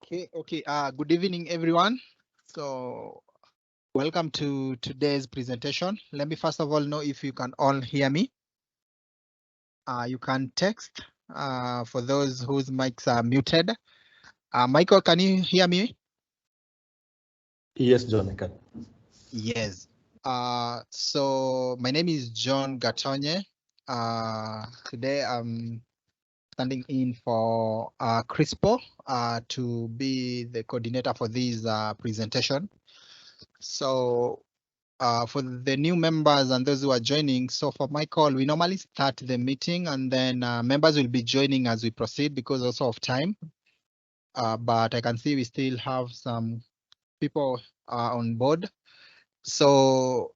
Okay. Good evening, everyone. So, welcome to today's presentation. Let me first of all know if you can all hear me. You can text for those whose mics are muted. Michael, can you hear me? Yes, John, I can. Yes. So my name is John Gatonye. Today I'm standing in for Crispo to be the coordinator for this presentation. So for the new members and those who are joining, so for my call, we normally start the meeting and then members will be joining as we proceed because also of time. But I can see we still have some people on board. So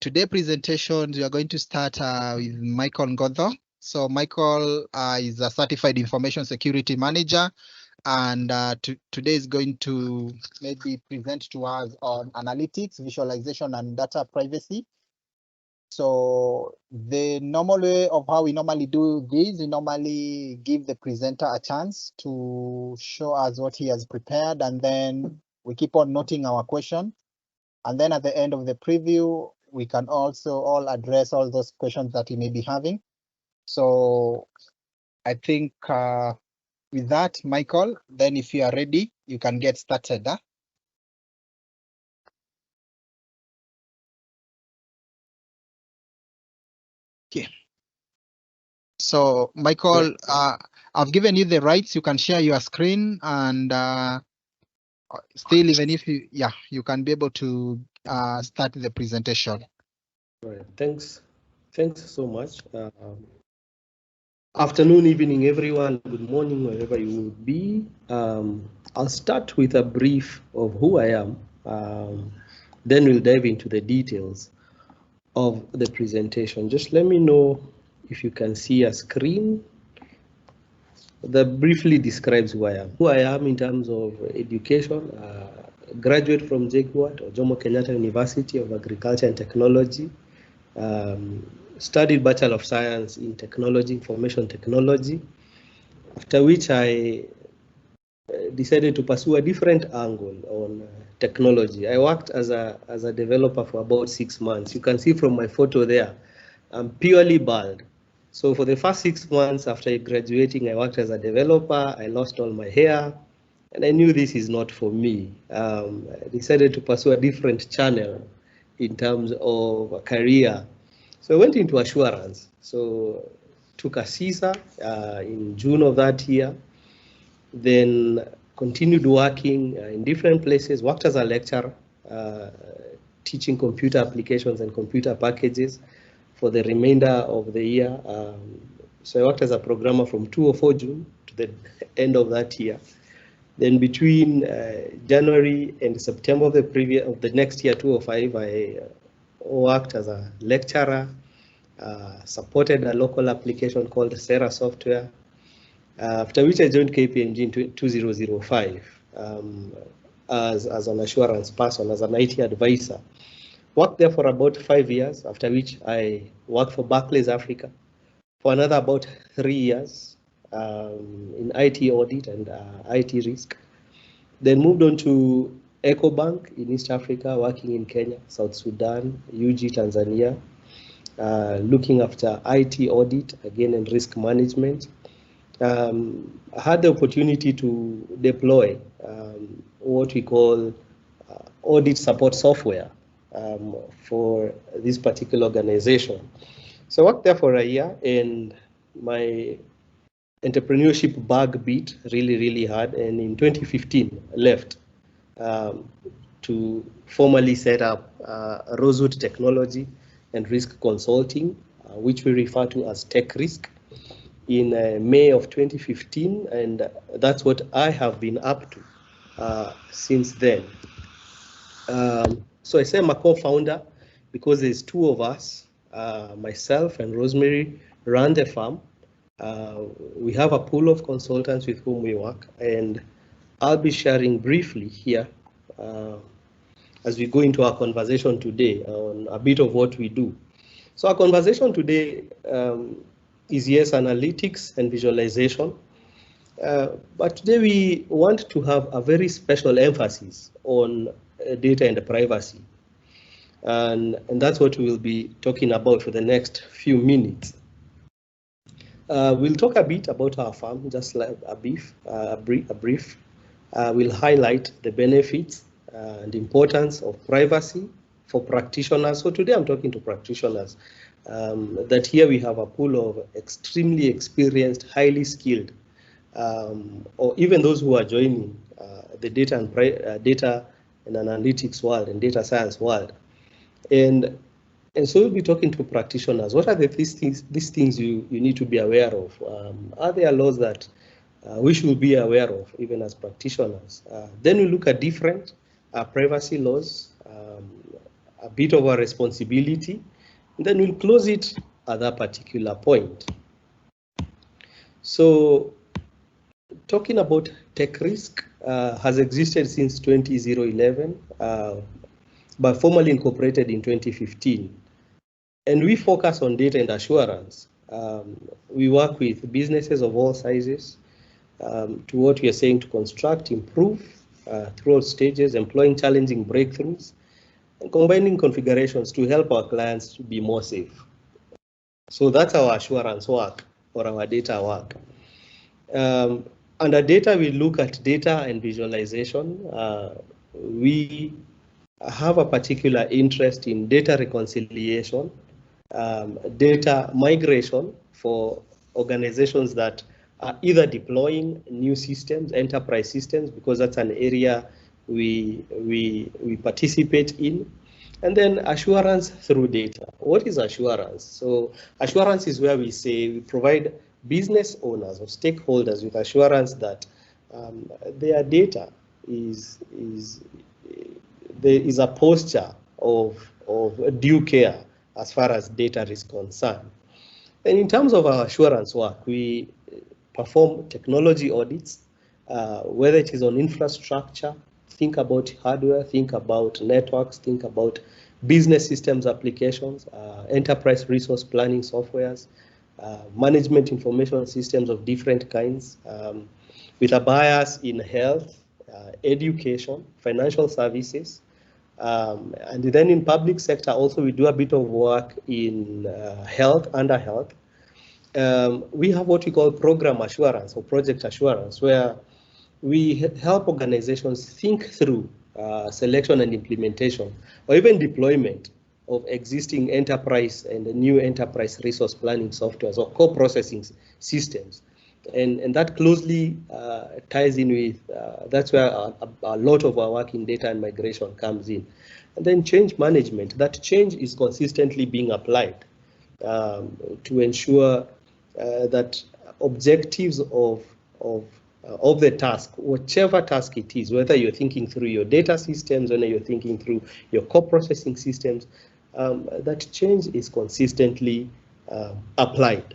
today presentation, we are going to start with Michael Ngodho. So Michael is a certified information security manager, and today is going to maybe present to us on analytics, visualization, and data privacy. So the normal way of how we normally do this, we normally give the presenter a chance to show us what he has prepared, and then we keep on noting our question. And then at the end of the preview, we can also all address all those questions that he may be having. So I think with that, Michael, then if you are ready, you can get started. Okay. So Michael, I've given you the rights. You can share your screen and still, even if you can be able to start the presentation. All right, thanks so much. Afternoon, evening, everyone. Good morning, wherever you would be. I'll start with a brief of who I am. Then we'll dive into the details of the presentation. Just let me know if you can see a screen that briefly describes who I am. Who I am in terms of education, graduate from JKUAT, or Jomo Kenyatta University of Agriculture and Technology. Studied Bachelor of Science in Technology, Information Technology, after which I decided to pursue a different angle on technology. I worked as a developer for about 6 months. You can see from my photo there, I'm purely bald. So for the first 6 months after graduating, I worked as a developer. I lost all my hair, and I knew this is not for me. I decided to pursue a different channel in terms of a career. So I went into assurance. So took a CISA in June of that year, then continued working in different places, worked as a lecturer, teaching computer applications and computer packages for the remainder of the year. So I worked as a programmer from 2004 June to the end of that year. Then between January and September of the next year, 2005, I worked as a lecturer, supported a local application called Sarah Software, after which I joined KPMG in 2005 as an assurance person, as an IT advisor. Worked there for about 5 years, after which I worked for Barclays Africa for another about 3 years in IT audit and IT risk. Then moved on to EcoBank in East Africa, working in Kenya, South Sudan, UG, Tanzania, looking after IT audit, again, and risk management. I had the opportunity to deploy what we call audit support software for this particular organization. So I worked there for a year, and my entrepreneurship bug beat really hard, and in 2015 I left to formally set up Rosewood Technology and Risk Consulting, which we refer to as Tech Risk, in May of 2015, and that's what I have been up to since then. So I say I'm a co-founder because there's two of us, myself and Rosemary, run the farm. We have a pool of consultants with whom we work, and I'll be sharing briefly here as we go into our conversation today on a bit of what we do. So our conversation today is, yes, analytics and visualization. But today we want to have a very special emphasis on data and privacy. And that's what we'll be talking about for the next few minutes. We'll talk a bit about our firm, just like a brief. We'll highlight the benefits and importance of privacy for practitioners. So today I'm talking to practitioners. That here we have a pool of extremely experienced, highly skilled, or even those who are joining the data and analytics world and data science world. And so we'll be talking to practitioners. What are these things you need to be aware of? Are there laws that we should be aware of, even as practitioners? Then we look at different privacy laws, a bit of our responsibility, and then we'll close it at that particular point. So talking about tech risk has existed since 2011, but formally incorporated in 2015. And we focus on data and assurance. We work with businesses of all sizes to what we are saying to construct, improve throughout stages, employing challenging breakthroughs, and combining configurations to help our clients to be more safe. So that's our assurance work or our data work. Under data, we look at data and visualization. We have a particular interest in data reconciliation, data migration for organizations that are either deploying new systems, enterprise systems, because that's an area we participate in. And then assurance through data. What is assurance? So assurance is where we say we provide business owners or stakeholders with assurance that their data there is a posture of due care as far as data is concerned. And in terms of our assurance work, we perform technology audits, whether it is on infrastructure, think about hardware, think about networks, think about business systems applications, enterprise resource planning softwares, management information systems of different kinds, with a bias in health, education, financial services, and then in public sector also we do a bit of work in under health. We have what we call program assurance or project assurance, where we help organizations think through selection and implementation, or even deployment of existing enterprise and new enterprise resource planning softwares or co-processing systems. And that closely ties in with, that's where a lot of our work in data and migration comes in. And then change management, that change is consistently being applied to ensure that objectives of the task, whichever task it is, whether you're thinking through your data systems, whether you're thinking through your co-processing systems, that change is consistently applied.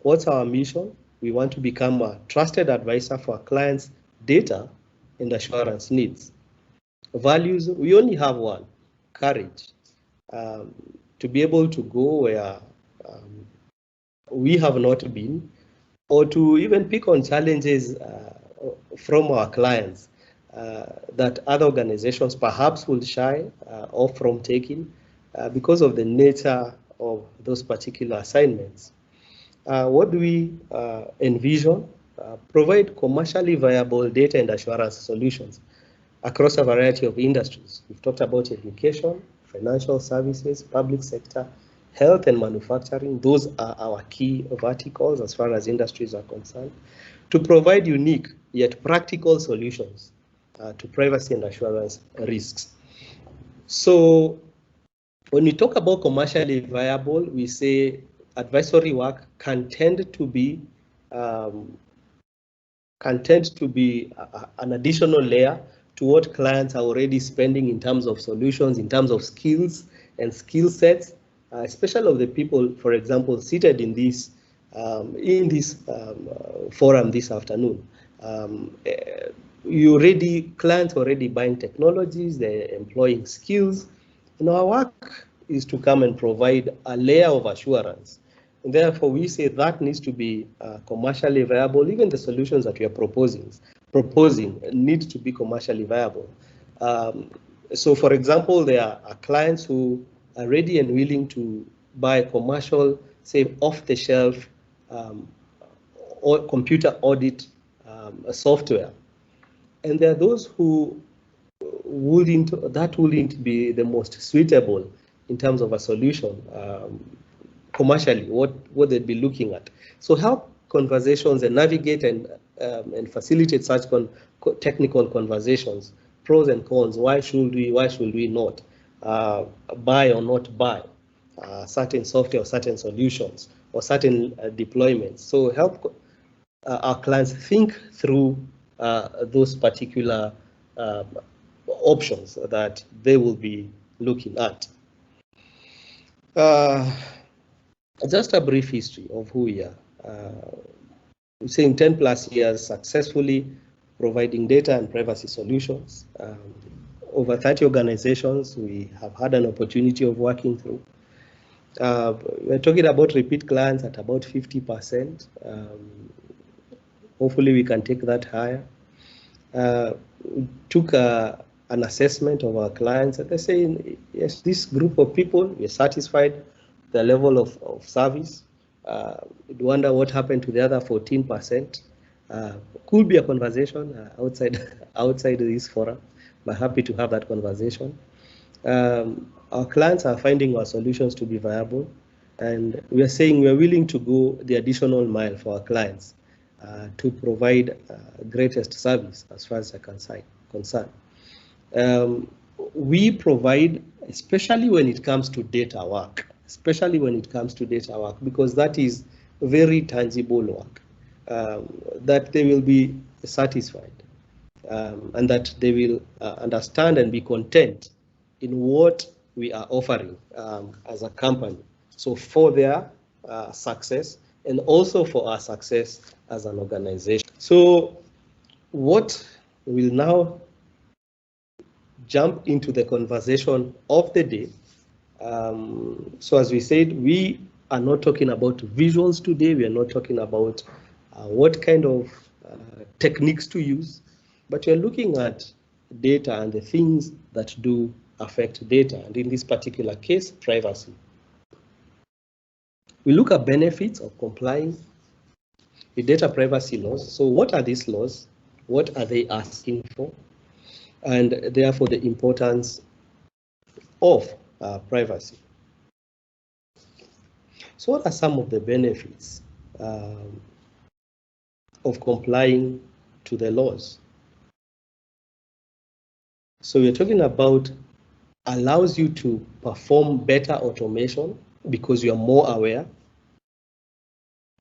What's our mission? We want to become a trusted advisor for our clients' data and assurance needs. Values, we only have one, courage, to be able to go where we have not been, or to even pick on challenges from our clients that other organizations perhaps will shy off from taking because of the nature of those particular assignments. What do we envision? Provide commercially viable data and assurance solutions across a variety of industries. We've talked about education, financial services, public sector, health and manufacturing. Those are our key verticals as far as industries are concerned, to provide unique yet practical solutions to privacy and assurance risks. So when we talk about commercially viable, we say advisory work can tend to be an additional layer to what clients are already spending in terms of solutions, in terms of skills and skill sets, especially of the people, for example, seated in this forum this afternoon. Clients already buying technologies, they're employing skills, and our work is to come and provide a layer of assurance And therefore, we say that needs to be commercially viable. Even the solutions that we are proposing need to be commercially viable. So, for example, there are clients who are ready and willing to buy commercial, say, off-the-shelf or computer audit software. And there are those who wouldn't be the most suitable in terms of a solution commercially, what they'd be looking at. So help conversations and navigate and facilitate such technical conversations, pros and cons. Why should we not buy or not buy certain software or certain solutions or certain deployments? So help our clients think through those particular options that they will be looking at. Just a brief history of who we are. We're saying 10 plus years successfully providing data and privacy solutions. Over 30 organizations we have had an opportunity of working through. We're talking about repeat clients at about 50%. Hopefully we can take that higher. We took an assessment of our clients and they're saying, yes, this group of people, we're satisfied with the level of service. We'd wonder what happened to the other 14%. Could be a conversation outside this forum, but happy to have that conversation. Our clients are finding our solutions to be viable, and we are saying we're willing to go the additional mile for our clients to provide greatest service as far as they're concerned. We provide, especially when it comes to data work, because that is very tangible work, that they will be satisfied and that they will understand and be content in what we are offering as a company. So for their success and also for our success as an organization. So what will now jump into the conversation of the day. So as we said, we are not talking about visuals today. We are not talking about what kind of techniques to use, but we're looking at data and the things that do affect data, and in this particular case, privacy. We look at benefits of complying with data privacy laws. So what are these laws? What are they asking for? And therefore the importance of privacy. So what are some of the benefits of complying to the laws? So we're talking about allows you to perform better automation because you are more aware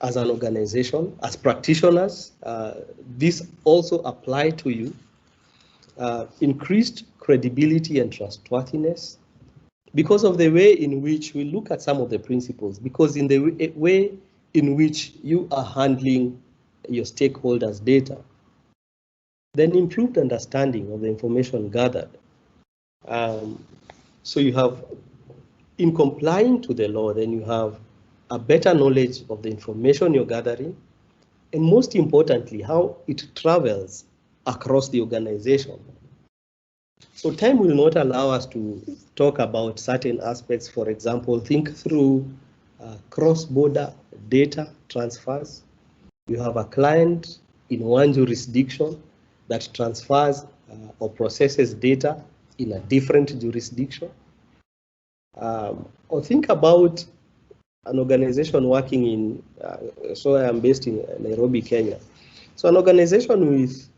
as an organization, as practitioners. This also applies to you. Increased credibility and trustworthiness because of the way in which we look at some of the principles, because in the way in which you are handling your stakeholders' data, then improved understanding of the information gathered. So you have, in complying to the law, then you have a better knowledge of the information you're gathering, and most importantly, how it travels across the organization. So time will not allow us to talk about certain aspects. For example, think through cross-border data transfers. You have a client in one jurisdiction that transfers or processes data in a different jurisdiction. Or think about an organization working in, so I am based in Nairobi, Kenya. So an organization with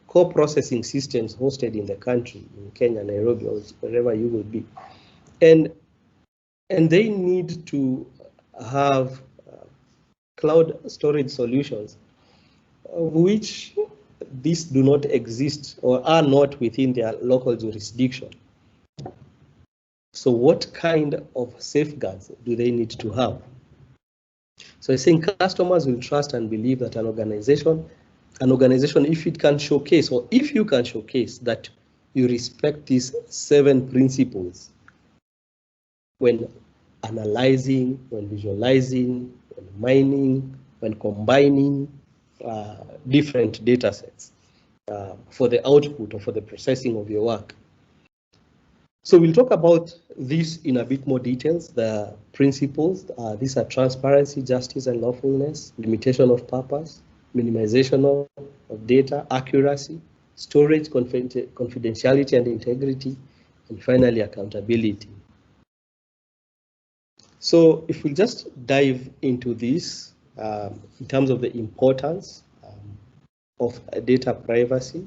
core processing systems hosted in the country, in Kenya, Nairobi, or wherever you will be. And they need to have cloud storage solutions, which these do not exist or are not within their local jurisdiction. So what kind of safeguards do they need to have? So I think customers will trust and believe that an organization, if it can showcase, or if you can showcase that you respect these 7 principles when analyzing, when visualizing, when mining, when combining different data sets for the output or for the processing of your work. So we'll talk about this in a bit more details. The principles, these are transparency, justice, and lawfulness, limitation of purpose, minimization of data, accuracy, storage, confidentiality and integrity, and finally accountability. So if we just dive into this in terms of the importance of data privacy,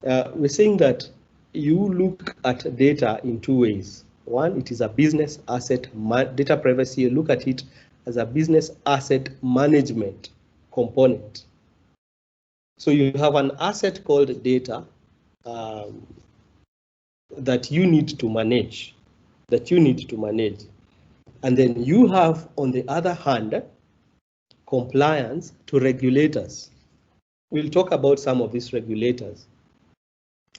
we're saying that you look at data in two ways. One, it is a business asset, data privacy, you look at it as a business asset management component. So you have an asset called data that you need to manage, And then you have, on the other hand, compliance to regulators. We'll talk about some of these regulators.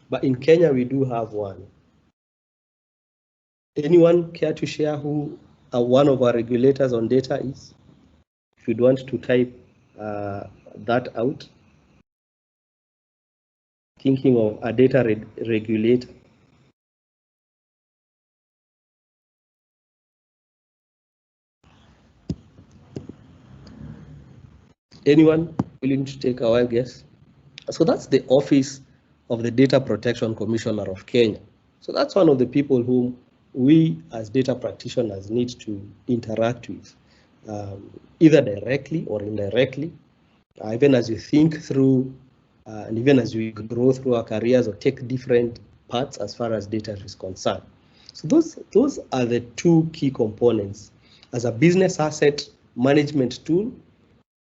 But in Kenya, we do have one. Anyone care to share who one of our regulators on data is? If you'd want to type that out. Thinking of a data regulator. Anyone willing to take a wild guess? So that's the Office of the Data Protection Commissioner of Kenya. So that's one of the people whom we as data practitioners need to interact with, either directly or indirectly, even as you think through, and even as we grow through our careers or take different paths as far as data is concerned. So those are the two key components. As a business asset management tool,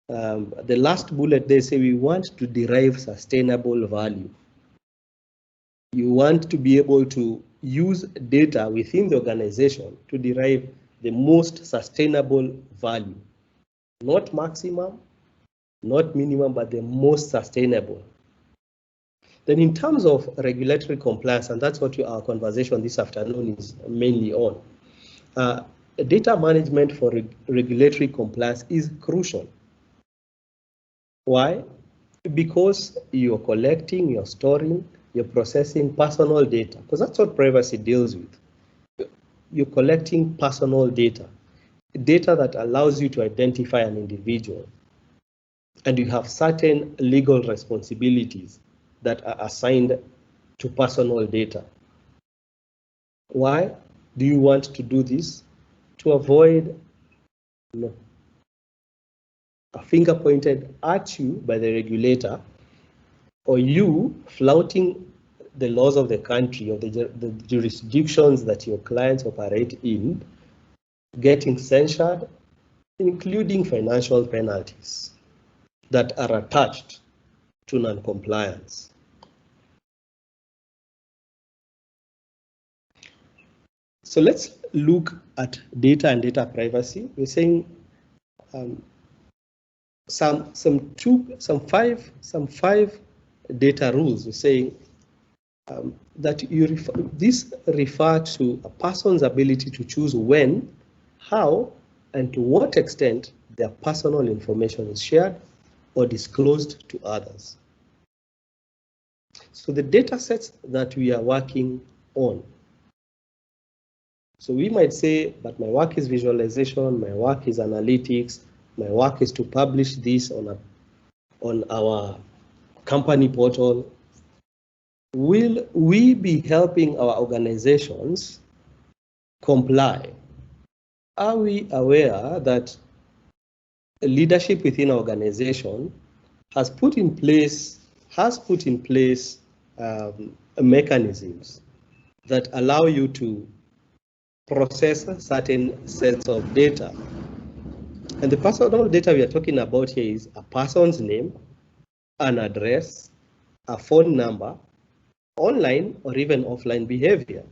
the last bullet, they say we want to derive sustainable value. You want to be able to use data within the organization to derive the most sustainable value. Not maximum, not minimum, but the most sustainable. Then in terms of regulatory compliance, and that's what our conversation this afternoon is mainly on, data management for regulatory compliance is crucial. Why? Because you're collecting, you're storing, you're processing personal data, because that's what privacy deals with. You're collecting personal data that allows you to identify an individual, and you have certain legal responsibilities that are assigned to personal data. Why do you want to do this? To avoid a finger pointed at you by the regulator, or you flouting the laws of the country or the jurisdictions that your clients operate in, getting censured, including financial penalties that are attached to non-compliance. So let's look at data and data privacy. We're saying some five data rules. We're saying that these refer to a person's ability to choose when, how, and to what extent their personal information is shared or disclosed to others. So the data sets that we are working on. So we might say, but my work is visualization, my work is analytics, my work is to publish this on our company portal. Will we be helping our organizations comply? Are we aware that leadership within our organization has put in place mechanisms that allow you to process certain sets of data? And the personal data we are talking about here is a person's name, an address, a phone number, online or even offline behavior.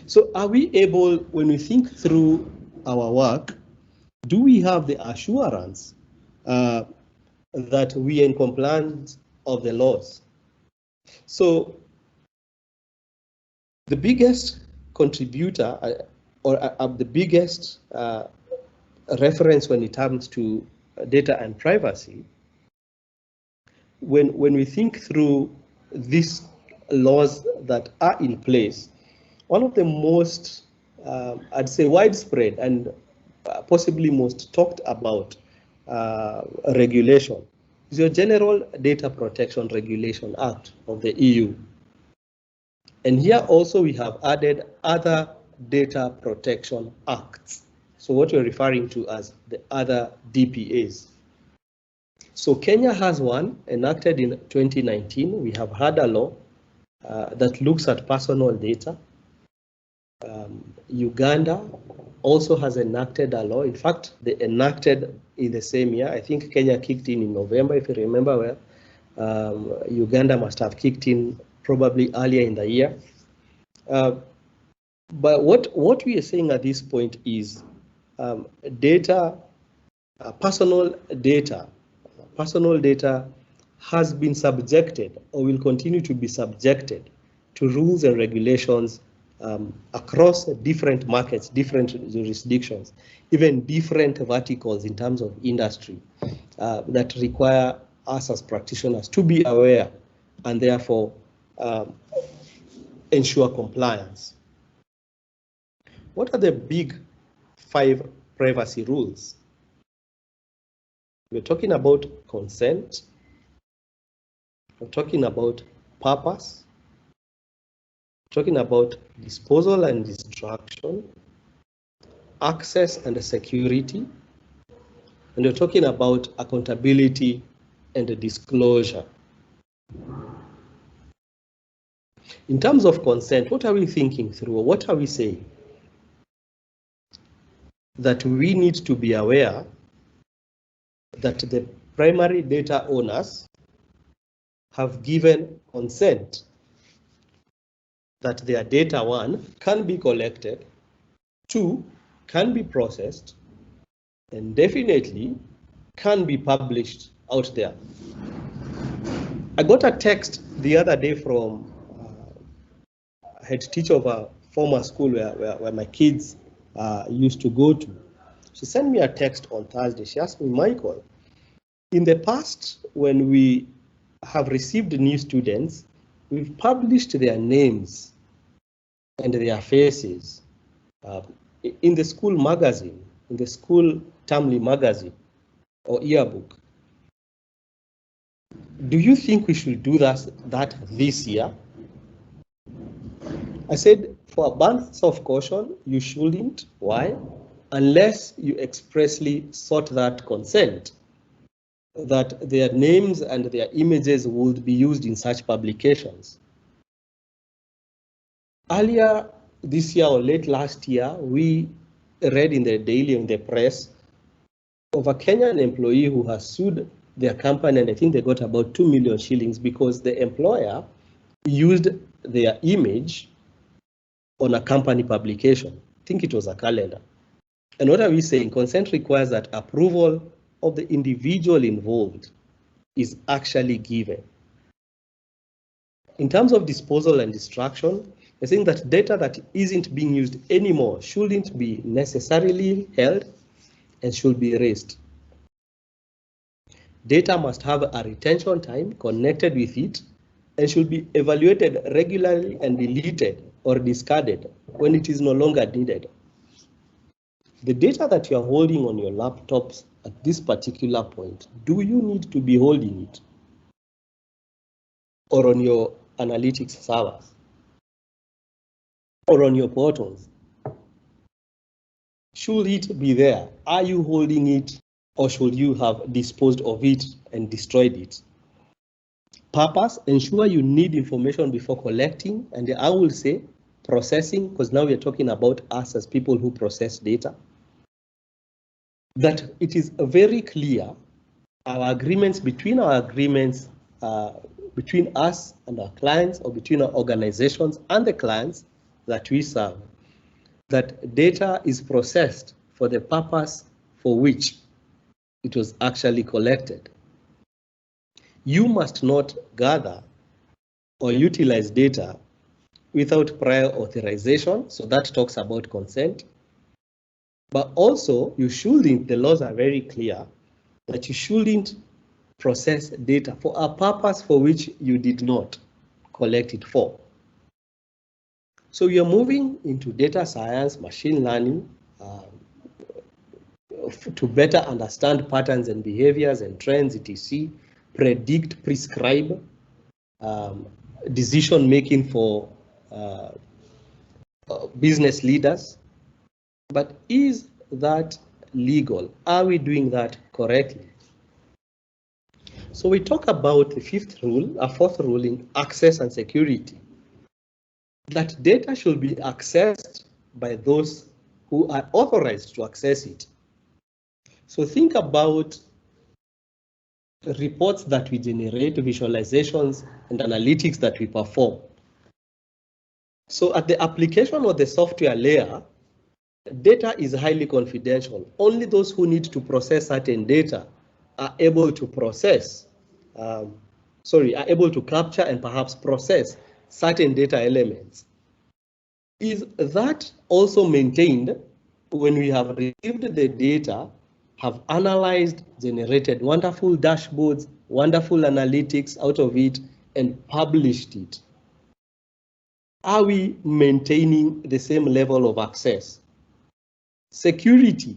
So are we able, when we think through our work, do we have the assurance that we are in compliance of the laws? So the biggest contributor or the biggest reference when it comes to data and privacy, when we think through these laws that are in place, one of the most, I'd say, widespread and possibly most talked about regulation is your General Data Protection Regulation Act of the EU. And here also we have added other data protection acts. So what we're referring to as the other DPAs. So Kenya has one enacted in 2019. We have had a law that looks at personal data. Uganda also has enacted a law. In fact, they enacted in the same year. I think Kenya kicked in November, if you remember well. Uganda must have kicked in probably earlier in the year. But what we are saying at this point is data, personal data has been subjected or will continue to be subjected to rules and regulations across different markets, different jurisdictions, even different verticals in terms of industry that require us as practitioners to be aware and therefore ensure compliance. What are the big 5 privacy rules? We're talking about consent. We're talking about purpose. We're talking about disposal and destruction, access and security, and we're talking about accountability and disclosure. In terms of consent, what are we thinking through? What are we saying? That we need to be aware that the primary data owners have given consent that their data, 1, can be collected, 2, can be processed, and definitely can be published out there. I got a text the other day from a head teacher of a former school where my kids used to go to. She sent me a text on Thursday. She asked me, Michael, in the past, when we have received new students, we've published their names and their faces in the school magazine, in the school termly magazine or yearbook. Do you think we should do that this year? I said, for a abundance of caution, you shouldn't. Why? Unless you expressly sought that consent, that their names and their images would be used in such publications. Earlier this year or late last year, we read in the Daily, in the press, of a Kenyan employee who has sued their company, and I think they got about 2 million shillings because the employer used their image on a company publication. I think it was a calendar. And what are we saying? Consent requires that approval of the individual involved is actually given. In terms of disposal and destruction, I think that data that isn't being used anymore shouldn't be necessarily held and should be erased. Data must have a retention time connected with it and should be evaluated regularly and deleted or discarded when it is no longer needed. The data that you are holding on your laptops at this particular point, do you need to be holding it? Or on your analytics servers? Or on your portals? Should it be there? Are you holding it, or should you have disposed of it and destroyed it? Purpose, ensure you need information before collecting, and I will say processing, because now we're talking about us as people who process data. That it is very clear, our agreements, between us and our clients, or between our organizations and the clients that we serve, that data is processed for the purpose for which it was actually collected. You must not gather or utilize data without prior authorization. So that talks about consent. But also, you shouldn't, the laws are very clear that you shouldn't process data for a purpose for which you did not collect it for. So you're moving into data science, machine learning, to better understand patterns and behaviors and trends, etc., predict, prescribe, decision making for business leaders. But is that legal? Are we doing that correctly? So we talk about the fifth rule, a fourth rule in access and security, that data should be accessed by those who are authorized to access it. So think about reports that we generate, visualizations and analytics that we perform. So at the application or the software layer, data is highly confidential. Only those who need to process certain data are able to are able to capture and perhaps process certain data elements. Is that also maintained when we have received the data, have analyzed, generated wonderful dashboards, wonderful analytics out of it, and published it? Are we maintaining the same level of access? Security.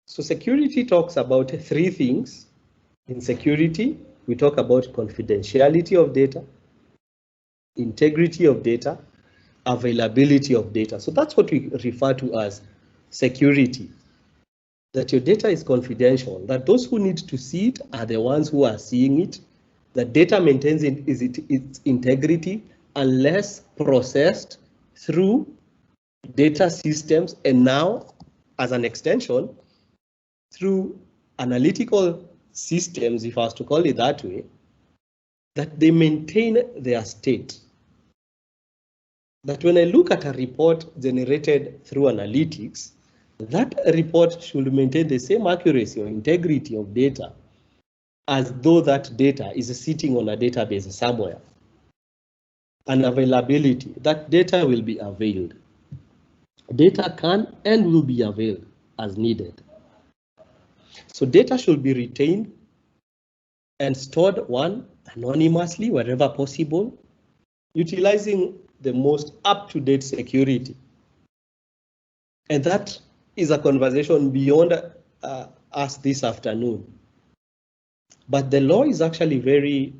So security talks about three things. In security, we talk about confidentiality of data, integrity of data, availability of data. So that's what we refer to as security. That your data is confidential, that those who need to see it are the ones who are seeing it, that data maintains its integrity unless processed through data systems, and now, as an extension, through analytical systems, if I was to call it that way, that they maintain their state. That when I look at a report generated through analytics, that report should maintain the same accuracy or integrity of data as though that data is sitting on a database somewhere. And availability, that data will be availed. Data can and will be availed as needed. So data should be retained and stored, one, anonymously wherever possible, utilizing the most up-to-date security. And that is a conversation beyond us this afternoon. But the law is actually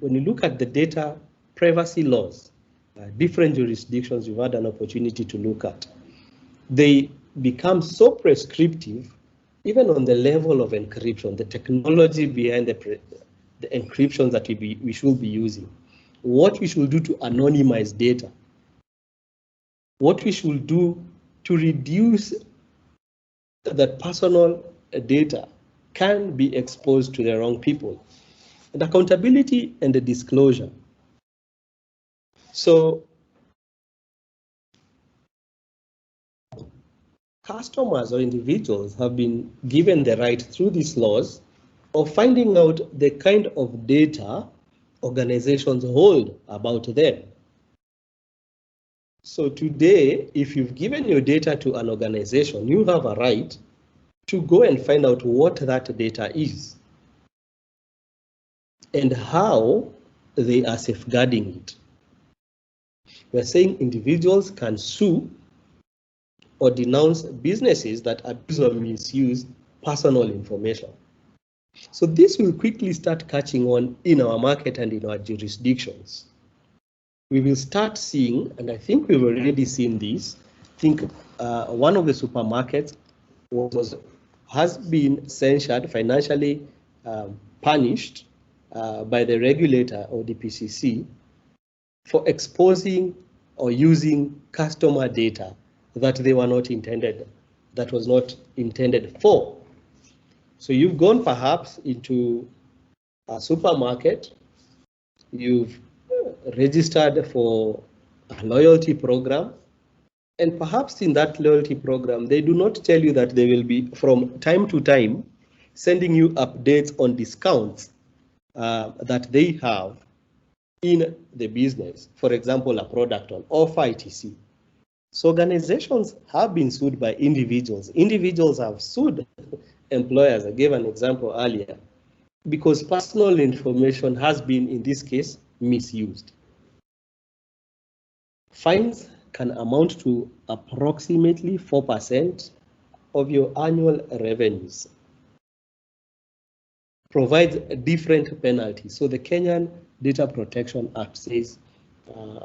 when you look at the data privacy laws, different jurisdictions you've had an opportunity to look at, they become so prescriptive, even on the level of encryption, the technology behind the encryption that we should be using, what we should do to anonymize data, what we should do to reduce that personal data can be exposed to the wrong people, and accountability and the disclosure. So customers or individuals have been given the right through these laws of finding out the kind of data organizations hold about them. So today, if you've given your data to an organization, you have a right to go and find out what that data is and how they are safeguarding it. We're saying individuals can sue or denounce businesses that abuse or misuse personal information. So this will quickly start catching on in our market and in our jurisdictions. We will start seeing, and I think we've already seen this, I think one of the supermarkets has been censured, financially punished by the regulator or the PCC for exposing or using customer data that they were not intended, that was not intended for. So you've gone perhaps into a supermarket, you've registered for a loyalty program, and perhaps in that loyalty program, they do not tell you that they will be from time to time sending you updates on discounts that they have in the business, for example, a product on offer, etc. So organizations have been sued by individuals. Individuals have sued employers. I gave an example earlier, because personal information has been, in this case, misused. Fines can amount to approximately 4% of your annual revenues. Provides different penalties. So the Kenyan Data Protection Act says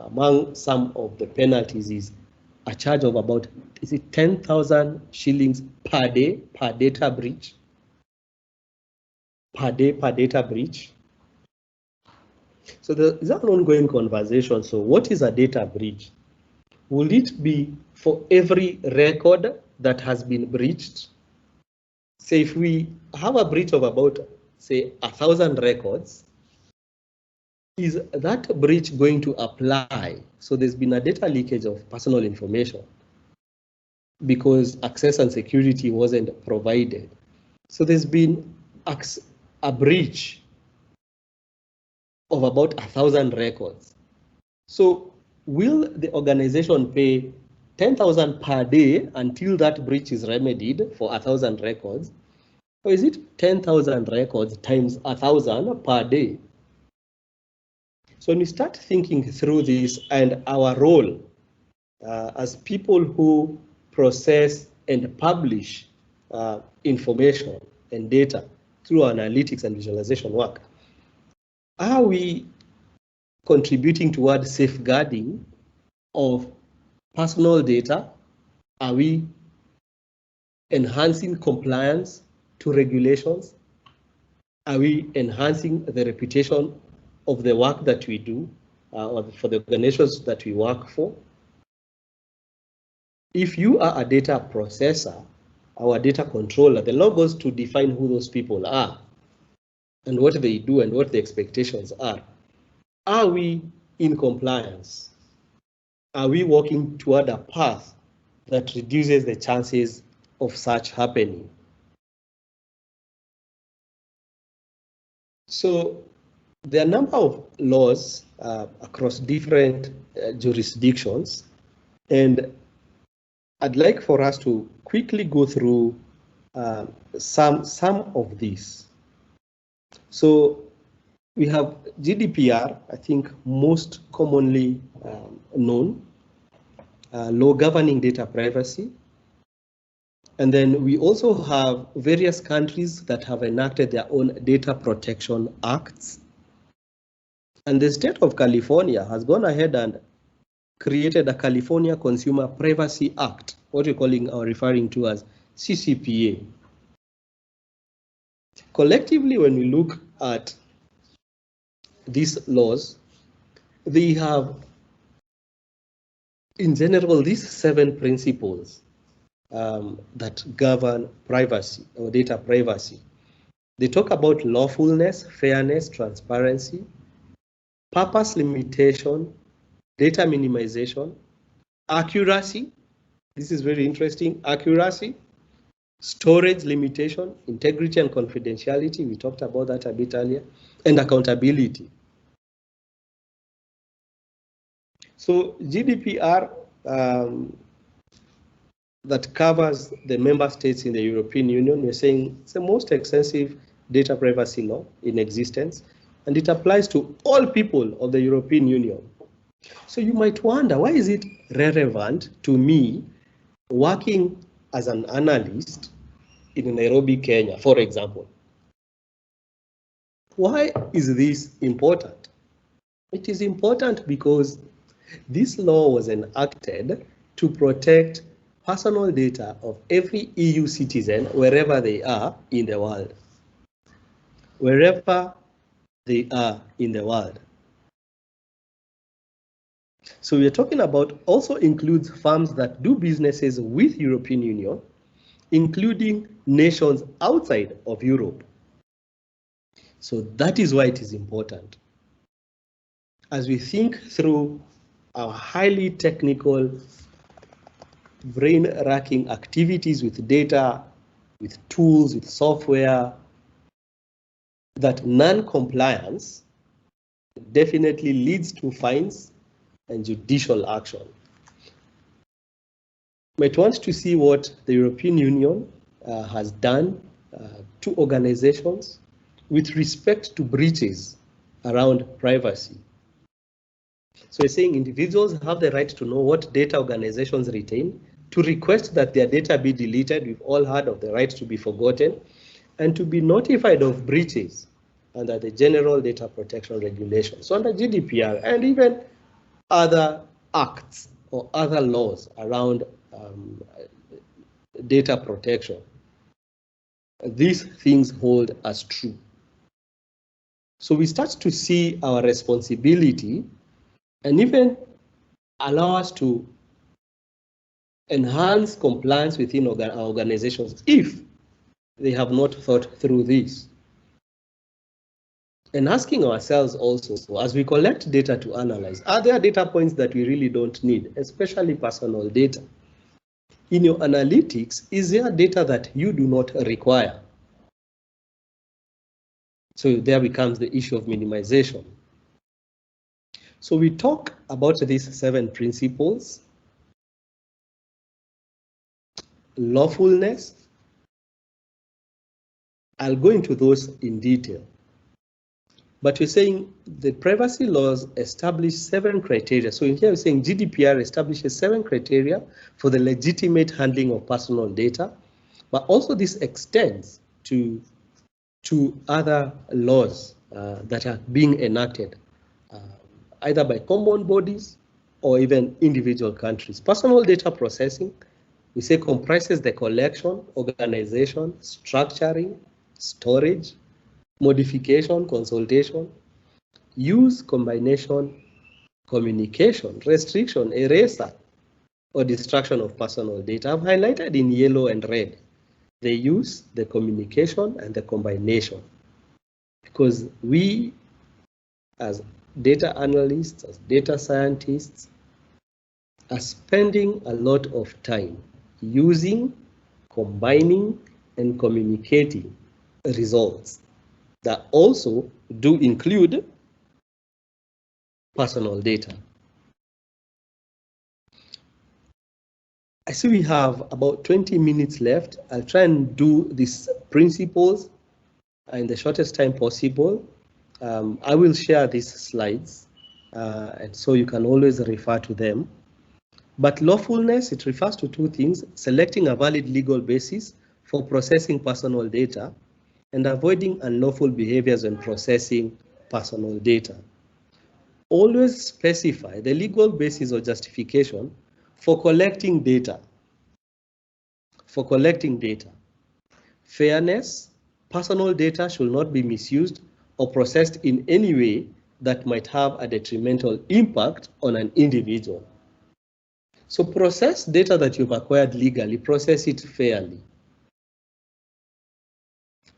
among some of the penalties is a charge of about, is it 10,000 shillings per day per data breach? Per day per data breach. So there is an ongoing conversation. So what is a data breach? Will it be for every record that has been breached? Say if we have a breach of about, say, 1,000 records, is that breach going to apply? So there's been a data leakage of personal information because access and security wasn't provided. So there's been a breach of about 1,000 records. So will the organization pay 10,000 per day until that breach is remedied for 1,000 records? Or is it 10,000 records times 1,000 per day? So when we start thinking through this and our role as people who process and publish information and data through analytics and visualization work, are we contributing towards safeguarding of personal data? Are we enhancing compliance to regulations? Are we enhancing the reputation of the work that we do or for the organizations that we work for? If you are a data processor or a data controller, the law goes to define who those people are and what they do and what the expectations are. Are we in compliance? Are we working toward a path that reduces the chances of such happening? So there are a number of laws across different jurisdictions, and I'd like for us to quickly go through some of these. So we have GDPR, I think most commonly known, law governing data privacy. And then we also have various countries that have enacted their own data protection acts. And the state of California has gone ahead and created a California Consumer Privacy Act, what we're calling or referring to as CCPA. Collectively, when we look at these laws, they have, in general, these 7 principles that govern privacy or data privacy. They talk about lawfulness, fairness, transparency, purpose limitation, data minimization, accuracy. This is very interesting. Accuracy, storage limitation, integrity and confidentiality. We talked about that a bit earlier, and accountability. So GDPR that covers the member states in the European Union, we're saying it's the most extensive data privacy law in existence, and it applies to all people of the European Union. So you might wonder, why is it relevant to me working as an analyst in Nairobi, Kenya, for example? Why is this important? It is important because this law was enacted to protect personal data of every EU citizen wherever they are in the world. Wherever they are in the world. So we're talking about also includes firms that do businesses with European Union, including nations outside of Europe. So that is why it is important. As we think through our highly technical, brain-racking activities with data, with tools, with software, that non-compliance definitely leads to fines and judicial action. You might want to see what the European Union has done to organizations with respect to breaches around privacy. So it's saying individuals have the right to know what data organizations retain, to request that their data be deleted. We've all heard of the right to be forgotten, and to be notified of breaches under the General Data Protection Regulations, so under GDPR, and even other acts or other laws around data protection. These things hold as true. So we start to see our responsibility and even allow us to enhance compliance within our organizations if they have not thought through this. And asking ourselves also, as we collect data to analyze, are there data points that we really don't need, especially personal data? In your analytics, is there data that you do not require? So there becomes the issue of minimization. So we talk about these 7 principles: lawfulness. I'll go into those in detail. But we're saying the privacy laws establish 7 criteria. So in here we're saying GDPR establishes 7 criteria for the legitimate handling of personal data, but also this extends to other laws that are being enacted, either by common bodies or even individual countries. Personal data processing, we say, comprises the collection, organization, structuring, storage, modification, consultation, use, combination, communication, restriction, erasure, or destruction of personal data. I've highlighted in yellow and red the use, the communication, and the combination, because we as data analysts, as data scientists, are spending a lot of time using, combining, and communicating results that also do include personal data. I see we have about 20 minutes left. I'll try and do these principles in the shortest time possible. I will share these slides, and so you can always refer to them. But lawfulness, it refers to 2 things: selecting a valid legal basis for processing personal data and avoiding unlawful behaviors when processing personal data. Always specify the legal basis or justification for collecting data. For collecting data. Fairness, personal data should not be misused or processed in any way that might have a detrimental impact on an individual. So process data that you've acquired legally, process it fairly.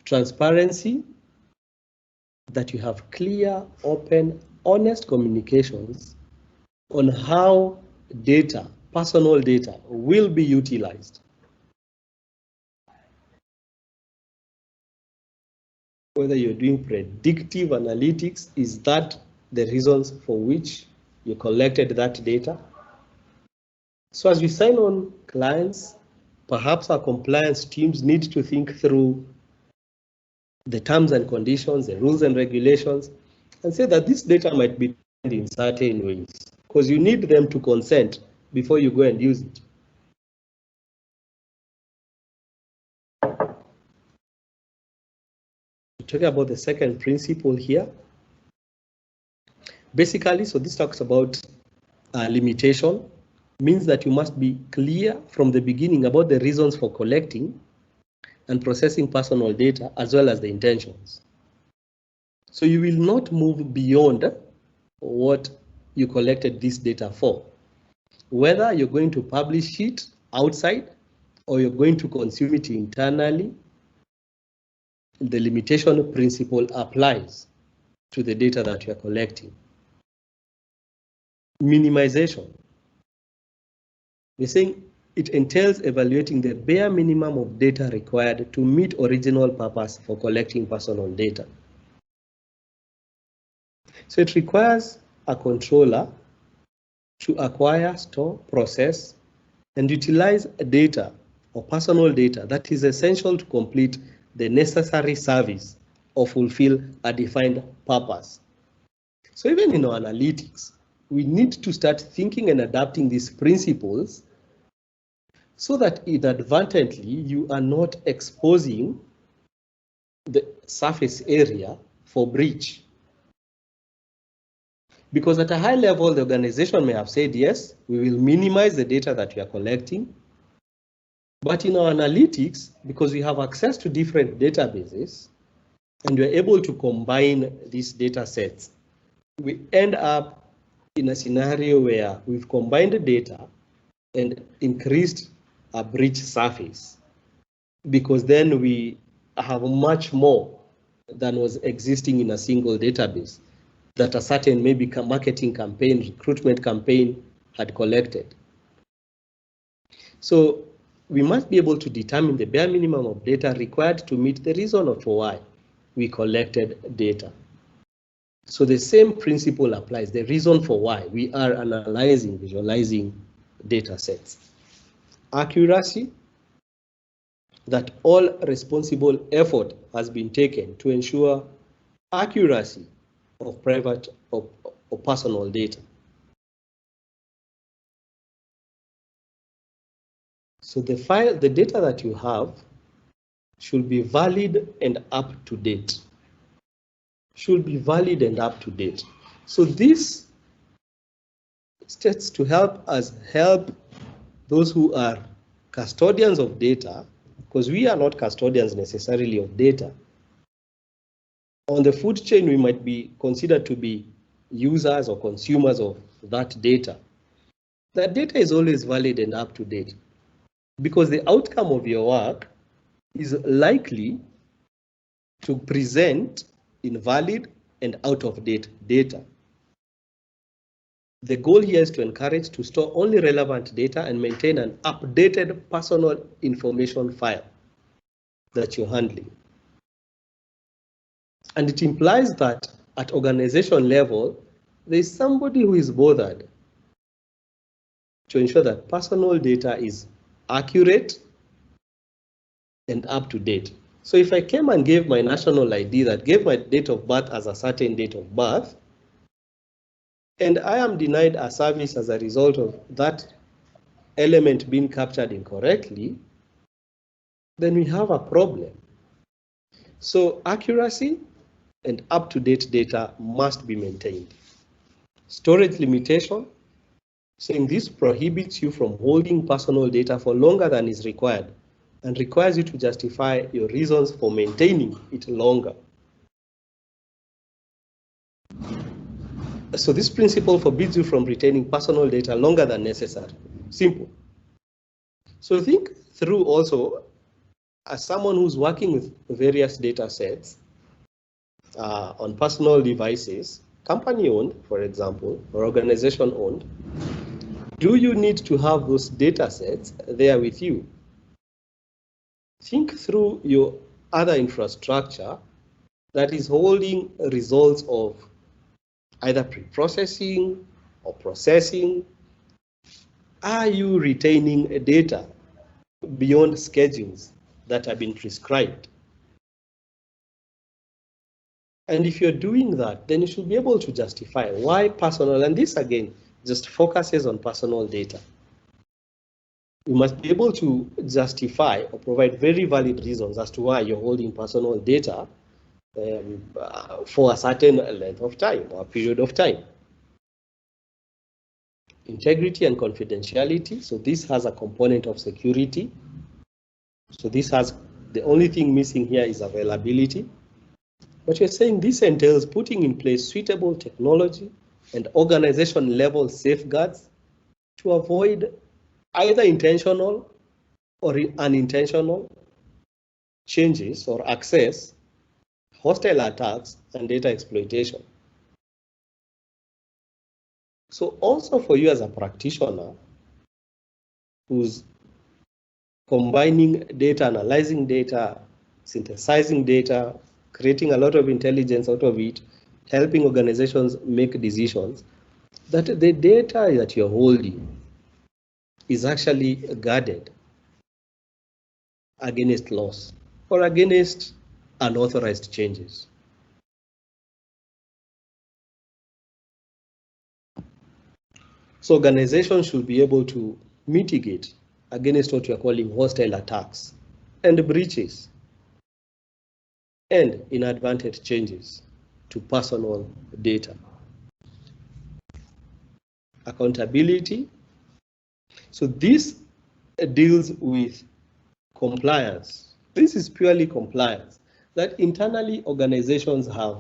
Transparency, that you have clear, open, honest communications on how data, personal data, will be utilized. Whether you're doing predictive analytics, is that the reasons for which you collected that data? So as we sign on clients, perhaps our compliance teams need to think through the terms and conditions, the rules and regulations, and say that this data might be in certain ways, because you need them to consent before you go and use it. Talking about the second principle here. Basically, so this talks about limitation, means that you must be clear from the beginning about the reasons for collecting and processing personal data, as well as the intentions. So you will not move beyond what you collected this data for. Whether you're going to publish it outside or you're going to consume it internally, the limitation principle applies to the data that you're collecting. Minimization. We're saying it entails evaluating the bare minimum of data required to meet original purpose for collecting personal data. So it requires a controller to acquire, store, process, and utilize data or personal data that is essential to complete the necessary service or fulfill a defined purpose. So even in our analytics, we need to start thinking and adapting these principles so that inadvertently you are not exposing the surface area for breach. Because at a high level, the organization may have said, yes, we will minimize the data that we are collecting. But in our analytics, because we have access to different databases, and we're able to combine these data sets, we end up in a scenario where we've combined the data and increased a breach surface, because then we have much more than was existing in a single database that a certain maybe marketing campaign, recruitment campaign had collected. So we must be able to determine the bare minimum of data required to meet the reason for why we collected data. So the same principle applies, the reason for why we are analyzing, visualizing data sets. Accuracy, that all responsible effort has been taken to ensure accuracy of private or personal data. So the data that you have should be valid and up to date. Should be valid and up to date. So this states to help us help those who are custodians of data, because we are not custodians necessarily of data. On the food chain, we might be considered to be users or consumers of that data. That data is always valid and up to date, because the outcome of your work is likely to present invalid and out of date data. The goal here is to encourage to store only relevant data and maintain an updated personal information file that you're handling. And it implies that at organization level, there is somebody who is bothered to ensure that personal data is accurate and up to date. So if I came and gave my national ID that gave my date of birth as a certain date of birth, and I am denied a service as a result of that element being captured incorrectly, then we have a problem. So accuracy and up-to-date data must be maintained. Storage limitation, saying this prohibits you from holding personal data for longer than is required and requires you to justify your reasons for maintaining it longer. So this principle forbids you from retaining personal data longer than necessary. Simple. So think through also, as someone who's working with various data sets on personal devices, company owned, for example, or organization owned, do you need to have those data sets there with you? Think through your other infrastructure that is holding results of either pre-processing or processing. Are you retaining data beyond schedules that have been prescribed? And if you're doing that, then you should be able to justify why personal, and this again just focuses on personal data. You must be able to justify or provide very valid reasons as to why you're holding personal data for a certain length of time or period of time. Integrity and confidentiality, so this has a component of security. So this has, the only thing missing here is availability. But you're saying this entails putting in place suitable technology and organization level safeguards to avoid either intentional or unintentional changes or access, hostile attacks, and data exploitation. So also for you as a practitioner who's combining data, analyzing data, synthesizing data, creating a lot of intelligence out of it, helping organizations make decisions, that the data that you're holding is actually guarded against loss or against unauthorized changes. So organizations should be able to mitigate against what we are calling hostile attacks and breaches and inadvertent changes to personal data. Accountability. So this deals with compliance. This is purely compliance that internally organizations have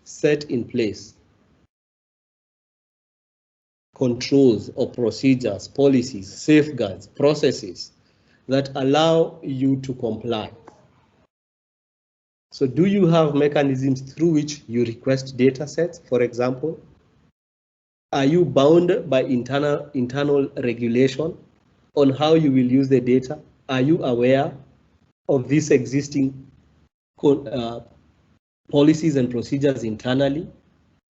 set in place controls or procedures, policies, safeguards, processes that allow you to comply. So do you have mechanisms through which you request data sets, for example? Are you bound by internal regulation on how you will use the data? Are you aware of these existing policies and procedures internally,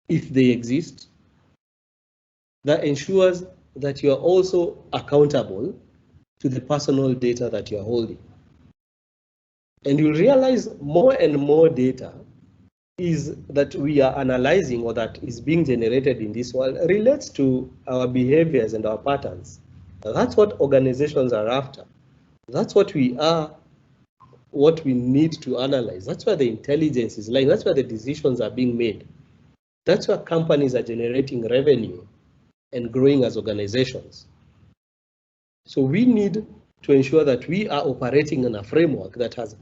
if they exist? That ensures that you are also accountable to the personal data that you are holding. And you realize more and more data is that we are analyzing or that is being generated in this world relates to our behaviors and our patterns. That's what organizations are after. That's what we are, what we need to analyze. That's where the intelligence is lying. That's where the decisions are being made. That's where companies are generating revenue and growing as organizations. So we need to ensure that we are operating in a framework that has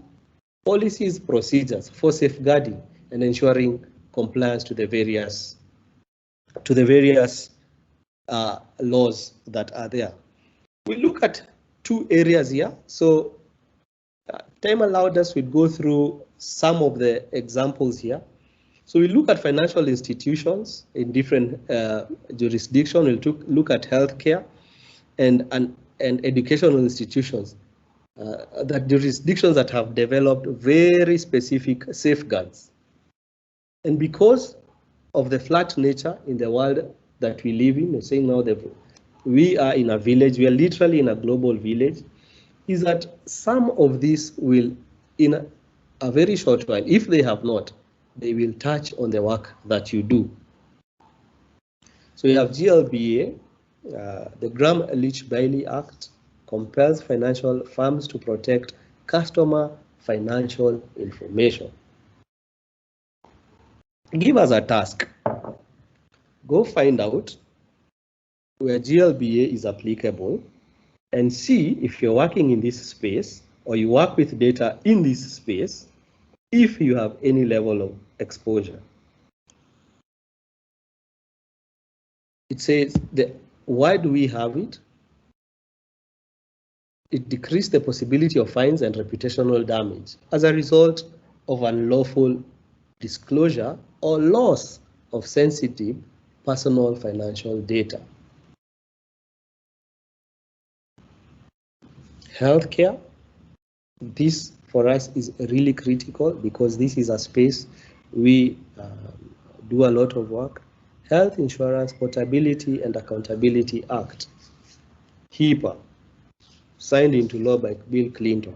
policies, procedures for safeguarding and ensuring compliance to the various laws that are there. We look at two areas here. So time allowed us, we'd go through some of the examples here. So we look at financial institutions in different jurisdictions. We'll look at healthcare and educational institutions, that jurisdictions that have developed very specific safeguards. And because of the flat nature in the world that we live in, we're saying now that we are in a village, we are literally in a global village, is that some of these will, in a very short while, if they have not, they will touch on the work that you do. So you have GLBA, the Graham-Leach-Bailey Act compels financial firms to protect customer financial information. Give us a task. Go find out where GLBA is applicable and see if you're working in this space or you work with data in this space, if you have any level of exposure. It says, why do we have it? It decreased the possibility of fines and reputational damage as a result of unlawful disclosure or loss of sensitive personal financial data. Healthcare, this for us is really critical because this is a space we do a lot of work. Health Insurance Portability and Accountability Act, HIPAA, signed into law by Bill Clinton,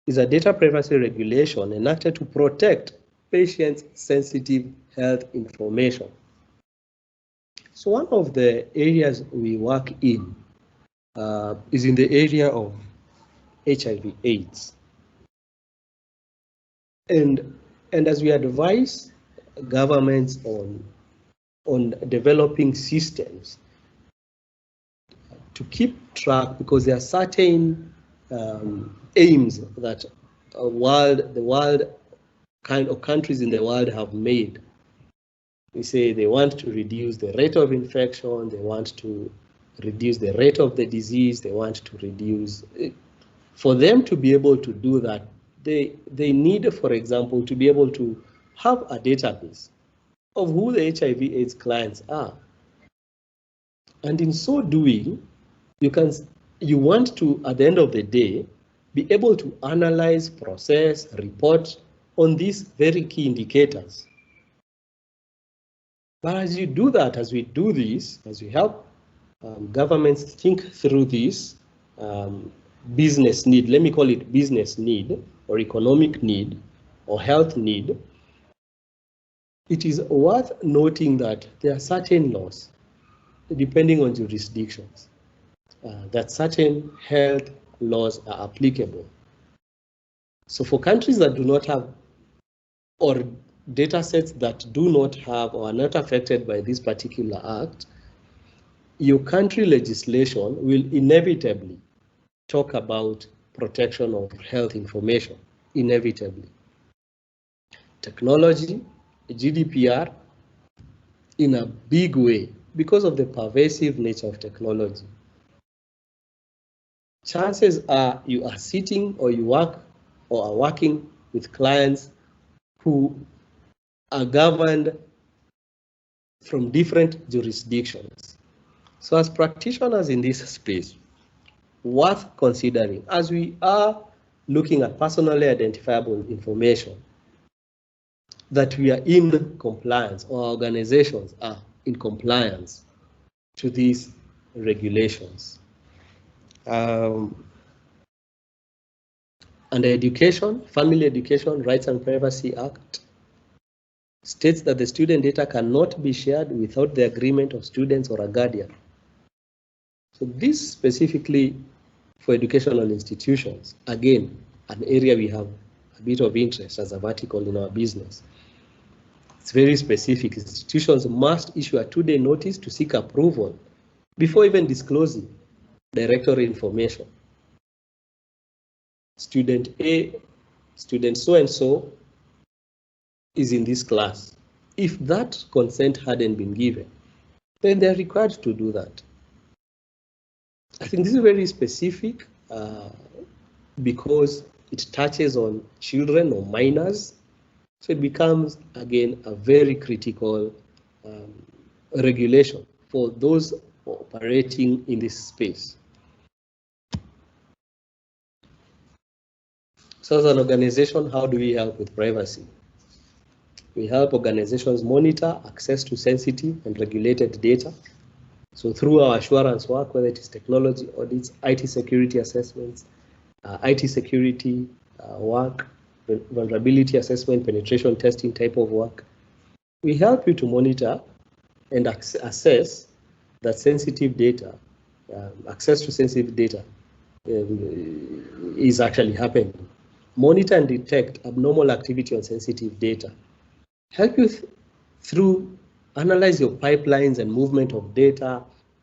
is a data privacy regulation enacted to protect patients' sensitive health information. So one of the areas we work in is in the area of HIV/AIDS. And as we advise governments on developing systems to keep track, because there are certain aims that the world kind of countries in the world have made. We say they want to reduce the rate of infection, they want to reduce the rate of the disease, they want to reduce. For them to be able to do that, they need, for example, to be able to have a database of who the HIV/AIDS clients are. And in so doing, you want to, at the end of the day, be able to analyze, process, report on these very key indicators But as you do that, as we do this, as we help governments think through this business need, let me call it business need or economic need or health need, it is worth noting that there are certain laws, depending on jurisdictions, that certain health laws are applicable. So for countries that do not have, or data sets that do not have or are not affected by this particular act, your country legislation will inevitably talk about protection of health information, inevitably. Technology, GDPR, in a big way, because of the pervasive nature of technology. Chances are you are sitting or you work or are working with clients who are governed from different jurisdictions. So as practitioners in this space, worth considering as we are looking at personally identifiable information, that we are in compliance, or our organizations are in compliance to these regulations. And the Education, Family Education Rights and Privacy Act states that the student data cannot be shared without the agreement of students or a guardian. So this specifically for educational institutions, again, an area we have a bit of interest as a vertical in our business. It's very specific. Institutions must issue a 2-day notice to seek approval before even disclosing directory information. Student A, student so-and-so is in this class. If that consent hadn't been given, then they're required to do that. I think this is very specific because it touches on children or minors. So it becomes, again, a very critical regulation for those operating in this space. So as an organization, how do we help with privacy? We help organizations monitor access to sensitive and regulated data. So through our assurance work, whether it is technology audits, IT security assessments, IT security work, vulnerability assessment, penetration testing type of work, we help you to monitor and assess that sensitive data, access to sensitive data is actually happening. Monitor and detect abnormal activity on sensitive data. Help you through analyze your pipelines and movement of data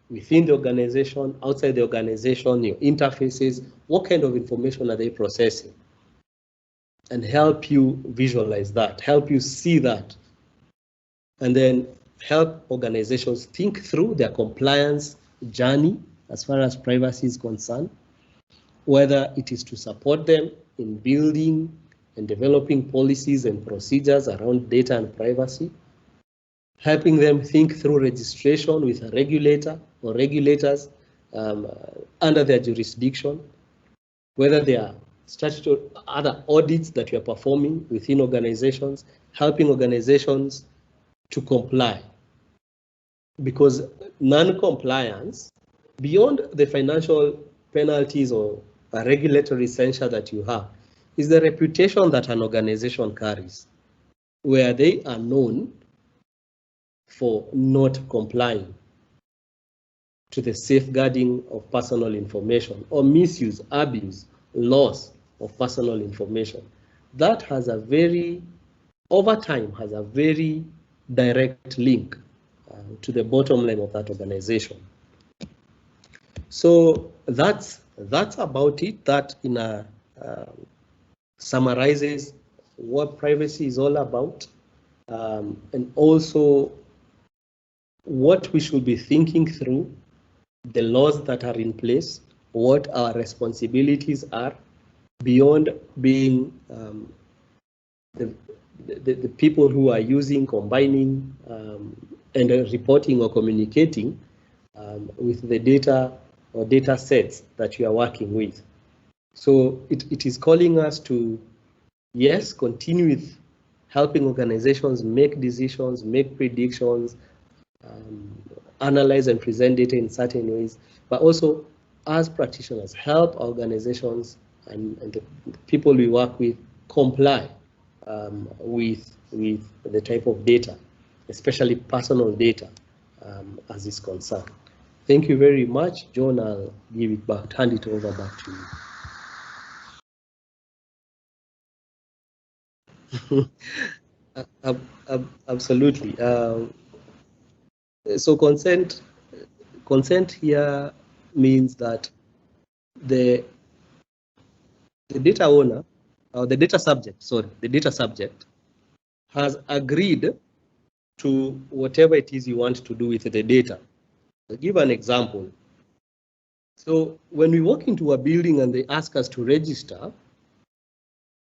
within the organization, outside the organization, your interfaces, what kind of information are they processing? And help you visualize that, help you see that, and then help organizations think through their compliance journey as far as privacy is concerned, whether it is to support them in building and developing policies and procedures around data and privacy, helping them think through registration with a regulator or regulators under their jurisdiction, whether they are statutory other audits that you are performing within organizations, helping organizations to comply. Because non-compliance, beyond the financial penalties or a regulatory censure that you have, is the reputation that an organization carries, where they are known for not complying to the safeguarding of personal information, or misuse, abuse, loss of personal information. That has a very, over time, has a very direct link to the bottom line of that organization. So that's about it. That in a summarizes what privacy is all about, and also what we should be thinking through, the laws that are in place, what our responsibilities are, beyond being the people who are using, combining, and reporting or communicating with the data or data sets that you are working with. So it is calling us to, yes, continue with helping organizations make decisions, make predictions, analyze and present data in certain ways, but also as practitioners, help organizations and the people we work with comply with the type of data, especially personal data, as is concerned. Thank you very much, John. I'll give it back, hand it over back to you. Absolutely. So consent here means that the data owner, or the data subject, has agreed to whatever it is you want to do with the data. I'll give an example. So when we walk into a building and they ask us to register,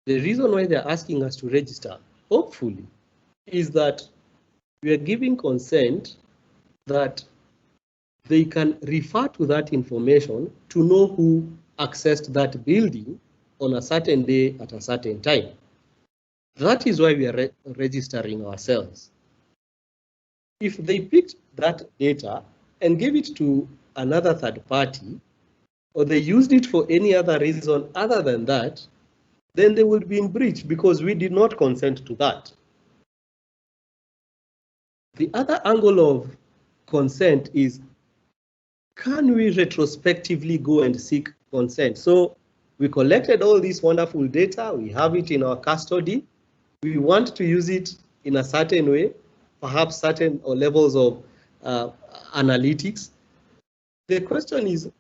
the reason why they're asking us to register, hopefully, is that we are giving consent that they can refer to that information to know who accessed that building on a certain day at a certain time. That is why we are registering ourselves. If they picked that data and gave it to another third party, or they used it for any other reason other than that, then they would be in breach because we did not consent to that. The other angle of consent is, can we retrospectively go and seek consent? So we collected all this wonderful data, we have it in our custody, we want to use it in a certain way, perhaps certain levels of analytics. The question is,